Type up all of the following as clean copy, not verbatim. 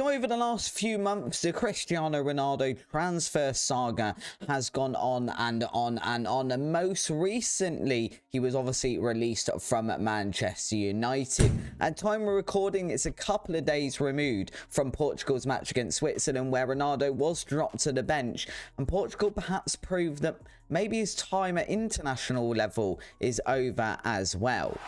So over the last few months, the Cristiano Ronaldo transfer saga has gone on and on and on. And most recently, he was obviously released from Manchester United. At time of recording, it's a couple of days removed from Portugal's match against Switzerland, where Ronaldo was dropped to the bench. And Portugal perhaps proved that maybe his time at international level is over as well.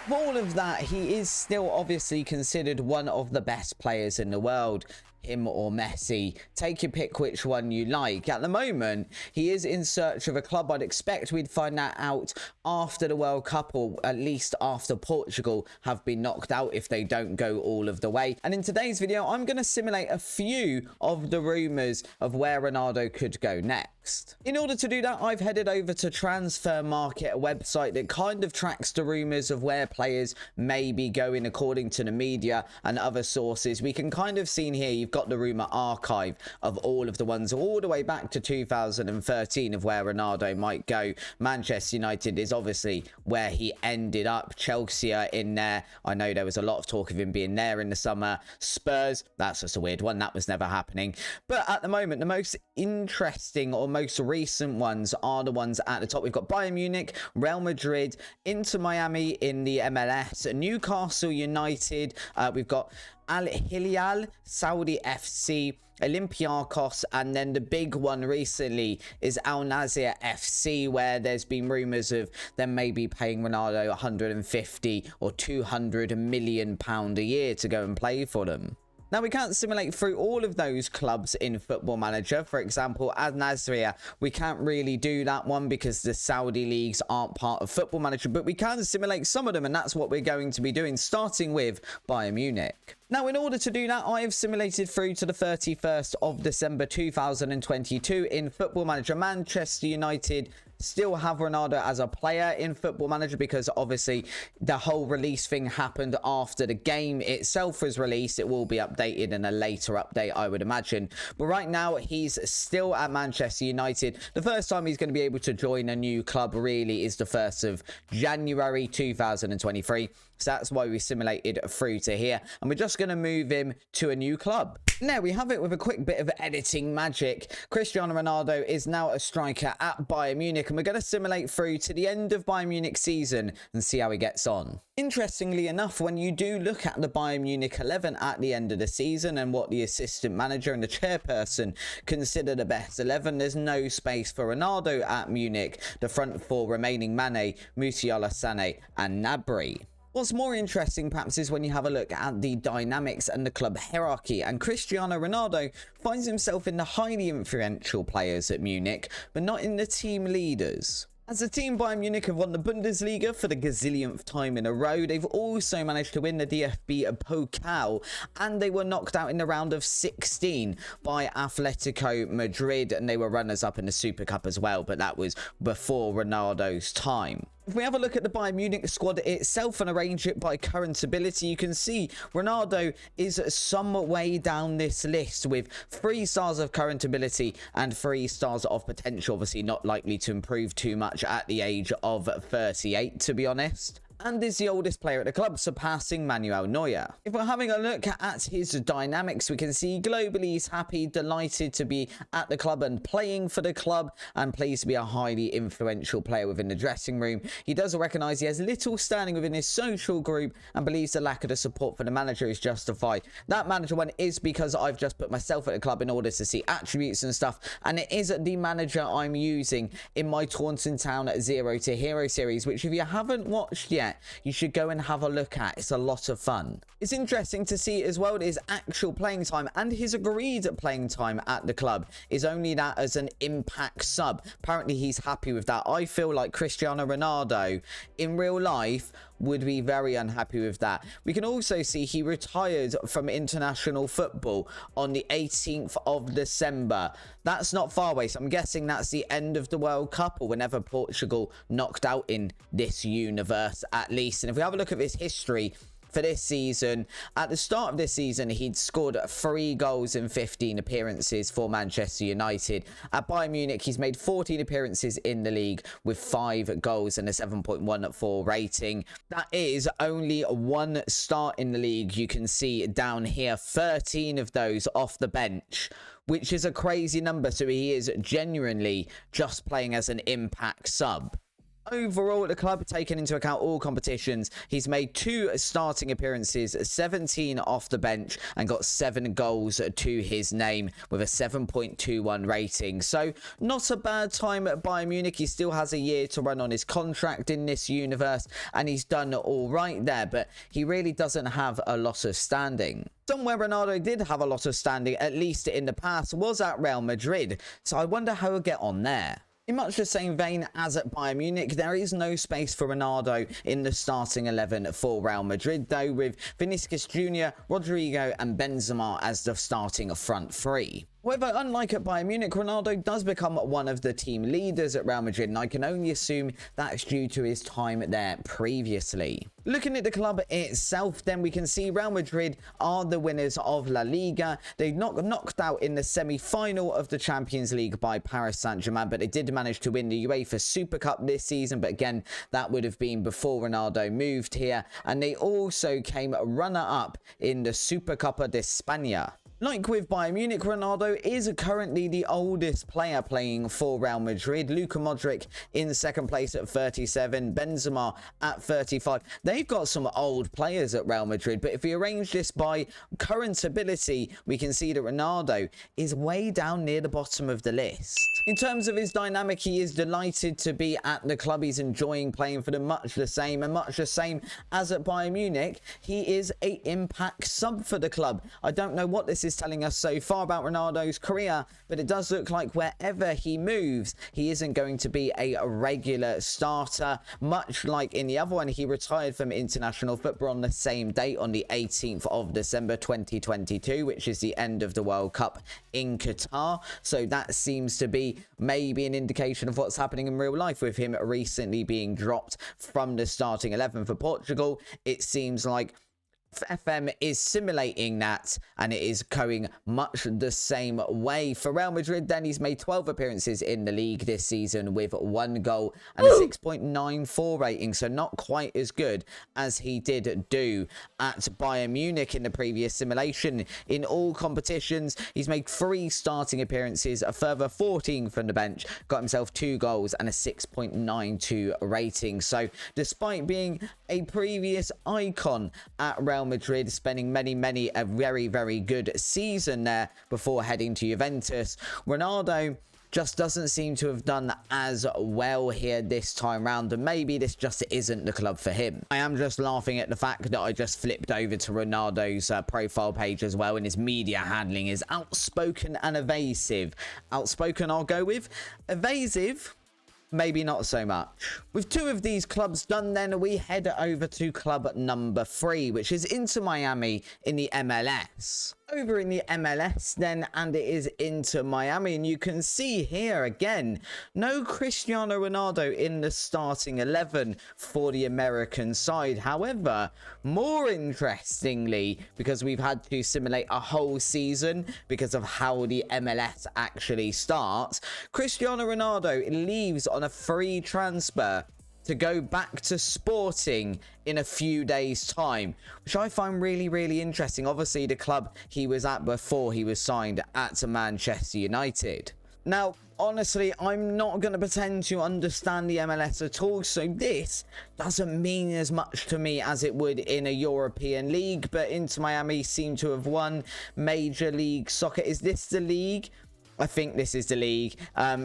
For all of that, he is still obviously considered one of the best players in the world. Him or Messi, take your pick which one you like. At the moment, he is in search of a club. I'd expect we'd find that out after the World Cup, or at least after Portugal have been knocked out if they don't go all of the way. And in today's video, I'm going to simulate a few of the rumours of where Ronaldo could go next. In order to do that, I've headed over to Transfer Market, a website that kind of tracks the rumours of where players may be going according to the media and other sources. We can kind of see in here, you've got the rumour archive of all of the ones all the way back to 2013 of where Ronaldo might go. Manchester United is obviously where he ended up. Chelsea are in there. I know there was a lot of talk of him being there in the summer. Spurs, that's just a weird one. That was never happening. But at the moment, the most interesting or most recent ones are the ones at the top. We've got Bayern Munich, Real Madrid, Inter Miami in the MLS, Newcastle United. We've got Al Hilal, Saudi FC, Olympiacos, and then the big one recently is Al Nassr FC, where there's been rumours of them maybe paying Ronaldo 150 or 200 million pound a year to go and play for them. Now, we can't simulate through all of those clubs in Football Manager. For example, Al Nassr, we can't really do that one because the Saudi leagues aren't part of Football Manager, but we can simulate some of them, and that's what we're going to be doing, starting with Bayern Munich. Now, in order to do that, I have simulated through to the 31st of December 2022 in Football Manager. Manchester United still have Ronaldo as a player in Football Manager because obviously the whole release thing happened after the game itself was released. It will be updated in a later update, I would imagine. But right now, he's still at Manchester United. The first time he's going to be able to join a new club really is the 1st of January 2023. So that's why we simulated through to here. And we're just going to move him to a new club. There we have it with a quick bit of editing magic. Cristiano Ronaldo is now a striker at Bayern Munich. And we're going to simulate through to the end of Bayern Munich season and see how he gets on. Interestingly enough, when you do look at the Bayern Munich 11 at the end of the season and what the assistant manager and the chairperson consider the best 11, there's no space for Ronaldo at Munich. The front four remaining: Mane, Musiala, Sané and Gnabry. What's more interesting perhaps is when you have a look at the dynamics and the club hierarchy, and Cristiano Ronaldo finds himself in the highly influential players at Munich, but not in the team leaders. As a team, Bayern Munich have won the Bundesliga for the gazillionth time in a row. They've also managed to win the DFB Pokal, and they were knocked out in the round of 16 by Atletico Madrid, and they were runners-up in the Super Cup as well, but that was before Ronaldo's time. If we have a look at the Bayern Munich squad itself and arrange it by current ability, you can see Ronaldo is some way down this list with 3 stars of current ability and 3 stars of potential. Obviously not likely to improve too much at the age of 38, to be honest. And is the oldest player at the club, surpassing Manuel Neuer. If we're having a look at his dynamics, we can see globally he's happy, delighted to be at the club and playing for the club, and pleased to be a highly influential player within the dressing room. He does recognise he has little standing within his social group and believes the lack of the support for the manager is justified. That manager one is because I've just put myself at the club in order to see attributes and stuff, and it is the manager I'm using in my Taunton Town Zero to Hero series, which if you haven't watched yet, you should go and have a look at. It's a lot of fun. It's interesting to see as well his actual playing time and his agreed playing time at the club is only that as an impact sub. Apparently he's happy with that. I feel like Cristiano Ronaldo in real life would be very unhappy with that. We can also see he retired from international football on the 18th of December. That's not far away, so I'm guessing that's the end of the World Cup, or whenever Portugal knocked out in this universe at least. And if we have a look at his history for this season, at the start of this season, he'd scored 3 goals in 15 appearances for Manchester United. At Bayern Munich, he's made 14 appearances in the league with 5 goals and a 7.14 rating. That is only 1 start in the league. You can see down here, 13 of those off the bench, which is a crazy number. So he is genuinely just playing as an impact sub. Overall at the club, taking into account all competitions, he's made 2 starting appearances, 17 off the bench, and got 7 goals to his name with a 7.21 rating. So not a bad time at Bayern Munich. He still has a year to run on his contract in this universe, and he's done all right there, but he really doesn't have a lot of standing. Somewhere Ronaldo did have a lot of standing, at least in the past, was at Real Madrid. So I wonder how he'll get on there. In much the same vein as at Bayern Munich, there is no space for Ronaldo in the starting 11 for Real Madrid, though, with Vinicius Jr., Rodrigo and Benzema as the starting front 3. However, unlike at Bayern Munich, Ronaldo does become one of the team leaders at Real Madrid, and I can only assume that's due to his time there previously. Looking at the club itself, then we can see Real Madrid are the winners of La Liga. They knocked out in the semi-final of the Champions League by Paris Saint-Germain, but they did manage to win the UEFA Super Cup this season. But again, that would have been before Ronaldo moved here. And they also came runner-up in the Supercopa de España. Like with Bayern Munich, Ronaldo is currently the oldest player playing for Real Madrid. Luka Modric in second place at 37, Benzema at 35. They've got some old players at Real Madrid, but if we arrange this by current ability, we can see that Ronaldo is way down near the bottom of the list. In terms of his dynamic, he is delighted to be at the club. He's enjoying playing for them, much the same as at Bayern Munich. He is an impact sub for the club. I don't know what this is telling us so far about Ronaldo's career, but it does look like wherever he moves, he isn't going to be a regular starter. Much like in the other one, he retired from international football on the same date, on the 18th of December 2022, which is the end of the World Cup in Qatar. So that seems to be maybe an indication of what's happening in real life with him recently being dropped from the starting 11 for Portugal. It seems like FM is simulating that, and it is going much the same way. For Real Madrid, then, he's made 12 appearances in the league this season with 1 goal and a 6.94 rating, so not quite as good as he did do at Bayern Munich in the previous simulation. In all competitions, he's made 3 starting appearances, a further 14 from the bench, got himself 2 goals and a 6.92 rating. So despite being a previous icon at Real Madrid, spending many a very good season there before heading to Juventus, Ronaldo just doesn't seem to have done as well here this time round, and maybe this just isn't the club for him. I am just laughing at the fact that I just flipped over to Ronaldo's profile page as well, and his media handling is outspoken and evasive. Outspoken I'll go with, evasive maybe not so much. With 2 of these clubs done, then we head over to club number 3, which is Inter Miami in the MLS. Over in the MLS then, and it is Inter Miami, and you can see here again, no Cristiano Ronaldo in the starting 11 for the American side. However, more interestingly, because we've had to simulate a whole season because of how the MLS actually starts, Cristiano Ronaldo leaves on a free transfer to go back to Sporting in a few days' time, which I find really interesting. Obviously, the club he was at before he was signed at Manchester United. Now, honestly, I'm not going to pretend to understand the MLS at all, so this doesn't mean as much to me as it would in a European league, but Inter Miami seem to have won Major League Soccer. Is this the league? I think this is the league.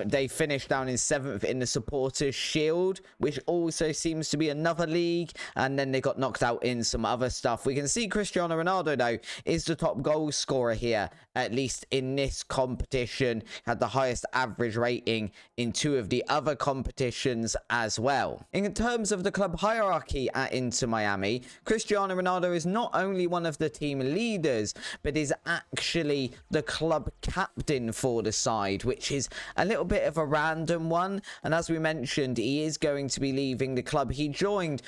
They finished down in 7th in the Supporters Shield, which also seems to be another league. And then they got knocked out in some other stuff. We can see Cristiano Ronaldo, though, is the top goal scorer here, at least in this competition. Had the highest average rating in 2 of the other competitions as well. In terms of the club hierarchy at Inter Miami, Cristiano Ronaldo is not only one of the team leaders, but is actually the club captain for the side, which is a little bit of a random one. And as we mentioned, he is going to be leaving the club. He joined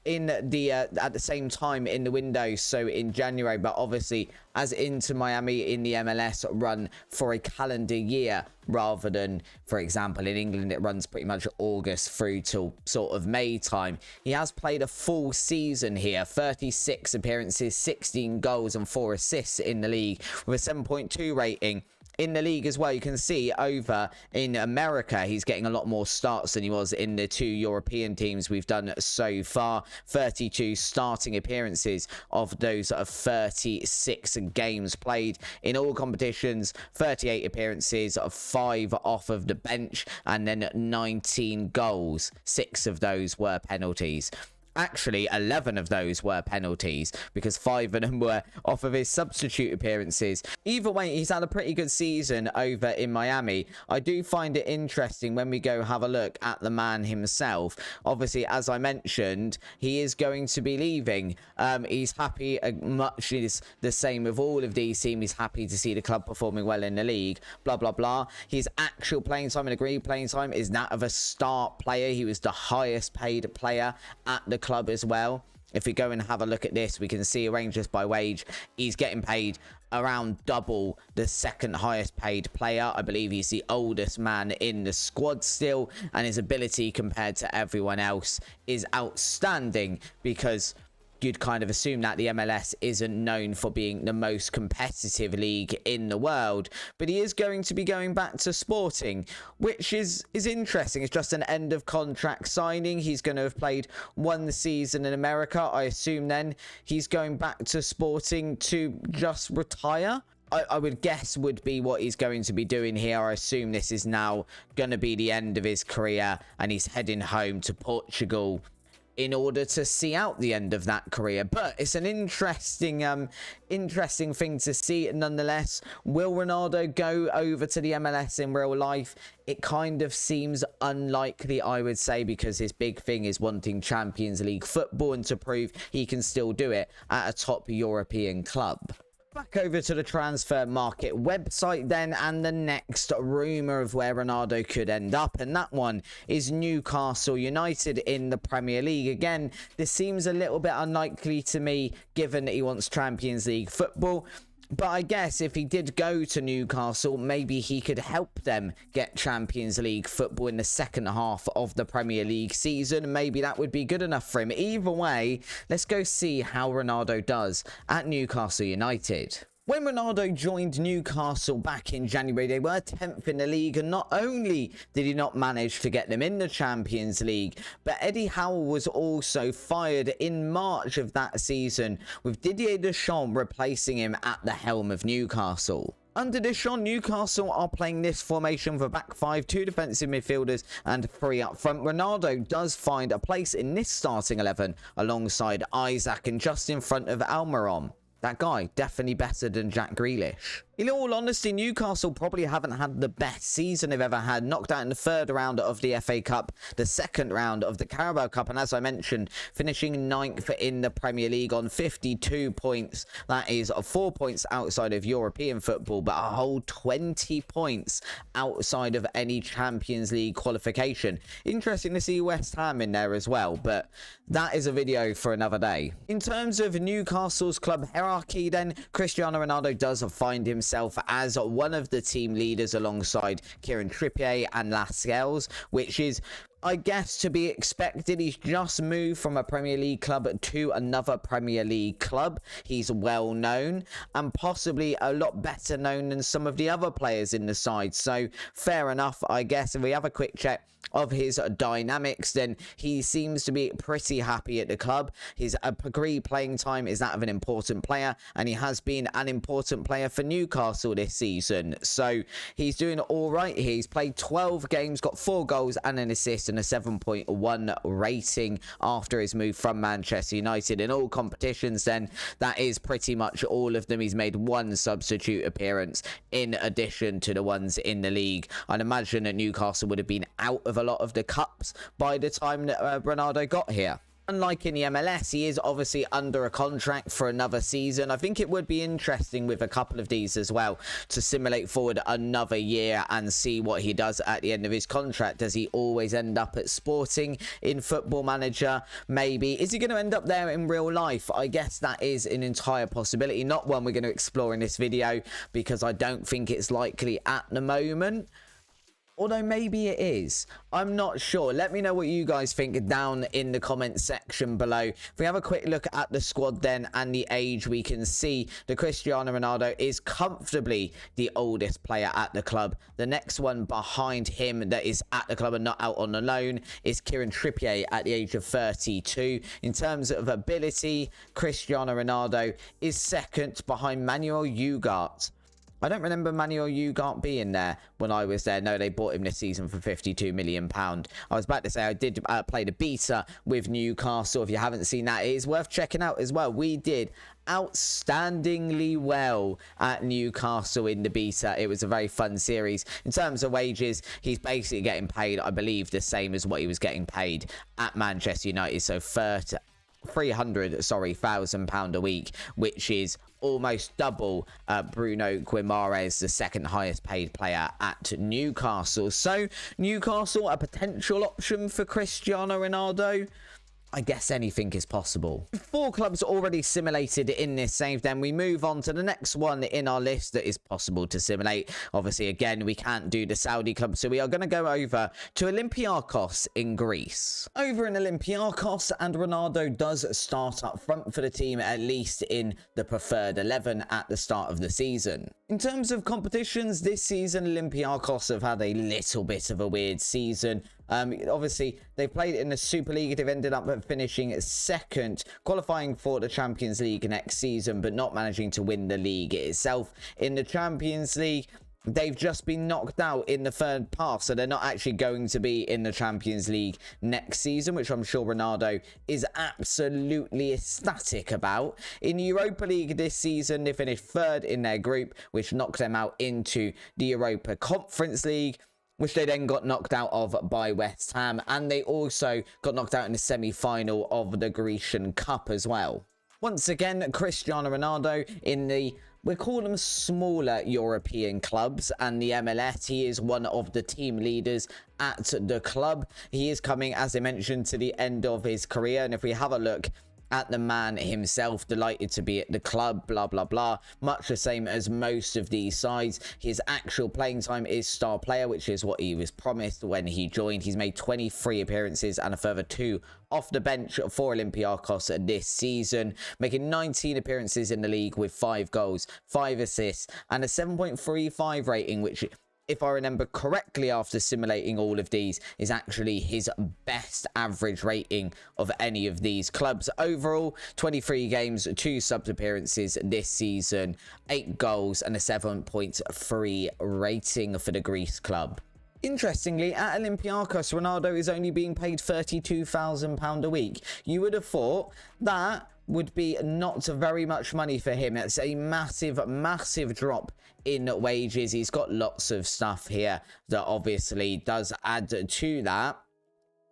in the at the same time in the window, so in January, but obviously as Inter Miami in the MLS run for a calendar year rather than, for example, in England it runs pretty much August through till sort of May time. He has played a full season here, 36 appearances, 16 goals and 4 assists in the league with a 7.2 rating. In the league as well, you can see over in America, he's getting a lot more starts than he was in the 2 European teams we've done so far. 32 starting appearances of those 36 games played in all competitions. 38 appearances, 5 off of the bench, and then 19 goals. 6 of those were penalties. Actually, 11 of those were penalties because 5 of them were off of his substitute appearances. Either way, he's had a pretty good season over in Miami. I do find it interesting when we go have a look at the man himself. Obviously, as I mentioned, he is going to be leaving. He's happy, much is the same with all of these teams. He's happy to see the club performing well in the league, blah, blah, blah. His actual playing time and agreed playing time is that of a start player. He was the highest paid player at the club as well. If we go and have a look at this, we can see arranged just by wage, he's getting paid around double the second highest paid player. I believe he's the oldest man in the squad still, and his ability compared to everyone else is outstanding because you'd kind of assume that the MLS isn't known for being the most competitive league in the world, but he is going to be going back to Sporting, which is interesting. It's just an end of contract signing. He's going to have played 1 season in America. I assume then he's going back to Sporting to just retire. I would guess would be what he's going to be doing here. I assume this is now going to be the end of his career and he's heading home to Portugal in order to see out the end of that career. But it's an interesting thing to see nonetheless. Will Ronaldo go over to the MLS in real life? It kind of seems unlikely, I would say, because his big thing is wanting Champions League football and to prove he can still do it at a top European club. Back over to the transfer market website then, and the next rumour of where Ronaldo could end up, and that one is Newcastle United in the Premier League. Again, this seems a little bit unlikely to me given that he wants Champions League football. But I guess if he did go to Newcastle, maybe he could help them get Champions League football in the second half of the Premier League season. Maybe that would be good enough for him. Either way, let's go see how Ronaldo does at Newcastle United. When Ronaldo joined Newcastle back in January, they were 10th in the league, and not only did he not manage to get them in the Champions League, but Eddie Howe was also fired in March of that season, with Didier Deschamps replacing him at the helm of Newcastle. Under Deschamps, Newcastle are playing this formation with a back 5, 2 defensive midfielders and 3 up front. Ronaldo does find a place in this starting 11 alongside Isaac and just in front of Almiron. That guy, definitely better than Jack Grealish. In all honesty, Newcastle probably haven't had the best season they've ever had. Knocked out in the 3rd round of the FA Cup, the 2nd round of the Carabao Cup, and as I mentioned, finishing 9th in the Premier League on 52 points. That is 4 points outside of European football, but a whole 20 points outside of any Champions League qualification. Interesting to see West Ham in there as well, but that is a video for another day. In terms of Newcastle's club hierarchy then, Cristiano Ronaldo does find himself as one of the team leaders alongside Kieran Trippier and Lascelles, which is, I guess, to be expected. He's just moved from a Premier League club to another Premier League club. He's well known and possibly a lot better known than some of the other players in the side. So fair enough, I guess. If we have a quick check of his dynamics, then he seems to be pretty happy at the club. His agreed playing time is that of an important player, and he has been an important player for Newcastle this season. So he's doing all right here. He's played 12 games, got 4 goals and an assist and a 7.1 rating after his move from Manchester United. In all competitions then, that is pretty much all of them. He's made 1 substitute appearance in addition to the ones in the league. I'd imagine that Newcastle would have been out of a lot of the cups by the time that Ronaldo got here. Unlike in the MLS, he is obviously under a contract for another season. I think it would be interesting with a couple of these as well to simulate forward another year and see what he does at the end of his contract. Does he always end up at Sporting in Football Manager? Maybe. Is he going to end up there in real life? I guess that is an entire possibility. Not one we're going to explore in this video because I don't think it's likely at the moment. Although maybe it is. I'm not sure. Let me know what you guys think down in the comment section below. If we have a quick look at the squad then and the age, we can see that Cristiano Ronaldo is comfortably the oldest player at the club. The next one behind him that is at the club and not out on the loan is Kieran Trippier at the age of 32. In terms of ability, Cristiano Ronaldo is second behind Manuel Ugarte. I don't remember Manuel Ugarte being there when I was there. No, they bought him this season for £52 million. I was about to say I did play the beta with Newcastle. If you haven't seen that, it is worth checking out as well. We did outstandingly well at Newcastle in the beta. It was a very fun series. In terms of wages, he's basically getting paid, I believe, the same as what he was getting paid at Manchester United. So £300,000 a week, which is almost double Bruno Guimaraes, the second highest paid player at Newcastle. So Newcastle, a potential option for Cristiano Ronaldo. I guess anything is possible. 4 clubs already simulated in this save, then we move on to the next one in our list that is possible to simulate. Obviously, again, we can't do the Saudi club, so we are going to go over to Olympiacos in Greece. Over in Olympiacos, and Ronaldo does start up front for the team, at least in the preferred 11 at the start of the season. In terms of competitions, this season, Olympiacos have had a little bit of a weird season. Obviously, they played in the Super League. They've ended up finishing second, qualifying for the Champions League next season, but not managing to win the league itself. In the Champions League, they've just been knocked out in the third pass, so they're not actually going to be in the Champions League next season, which I'm sure Ronaldo is absolutely ecstatic about. In the Europa League this season, they finished third in their group, which knocked them out into the Europa Conference League, which they then got knocked out of by West Ham, and they also got knocked out in the semi-final of the Grecian Cup as well. Once again, Cristiano Ronaldo in the, we call them smaller European clubs, and the MLS, he is one of the team leaders at the club. He is coming, as I mentioned, to the end of his career, and if we have a look at the man himself, delighted to be at the club, blah blah blah, much the same as most of these sides. His actual playing time is star player, which is what he was promised when he joined. He's made 23 appearances and a further 2 off the bench for Olympiacos this season, making 19 appearances in the league with 5 goals, 5 assists and a 7.35 rating, which, if I remember correctly after simulating all of these, is actually his best average rating of any of these clubs. Overall, 23 games, 2 sub appearances this season, 8 goals and a 7.3 rating for the Greece club. Interestingly, at Olympiacos, Ronaldo is only being paid £32,000 a week. You would have thought that would be not very much money for him. It's a massive drop in wages. He's got lots of stuff here that obviously does add to that,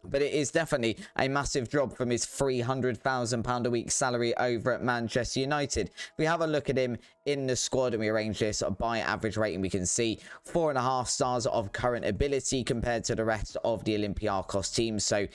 but it is definitely a massive drop from his £300,000 a week salary over at Manchester United. If we have a look at him in the squad and we arrange this by average rating, we can see 4.5 stars of current ability compared to the rest of the Olympiacos team. So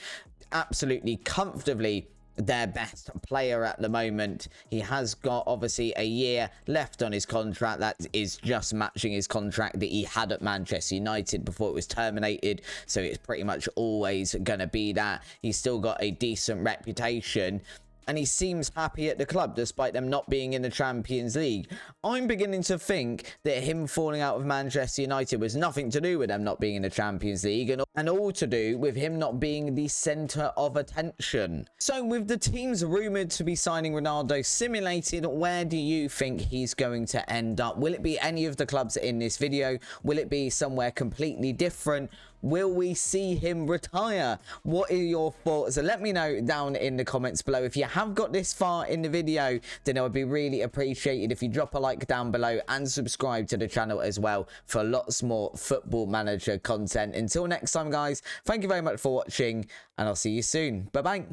absolutely comfortably their best player at the moment. He has got obviously a year left on his contract that is just matching his contract that he had at Manchester United before it was terminated, so it's pretty much always gonna be that. He's still got a decent reputation and he seems happy at the club despite them not being in the Champions League. I'm beginning to think that him falling out of Manchester United was nothing to do with them not being in the Champions League and all to do with him not being the centre of attention. So with the teams rumoured to be signing Ronaldo simulated, where do you think he's going to end up? Will it be any of the clubs in this video? Will it be somewhere completely different? Will we see him retire? What are your thoughts? Let me know down in the comments below. If you have got this far in the video, then it would be really appreciated if you drop a like down below and subscribe to the channel as well for lots more Football Manager content. Until next time, guys, thank you very much for watching and I'll see you soon. Bye bye.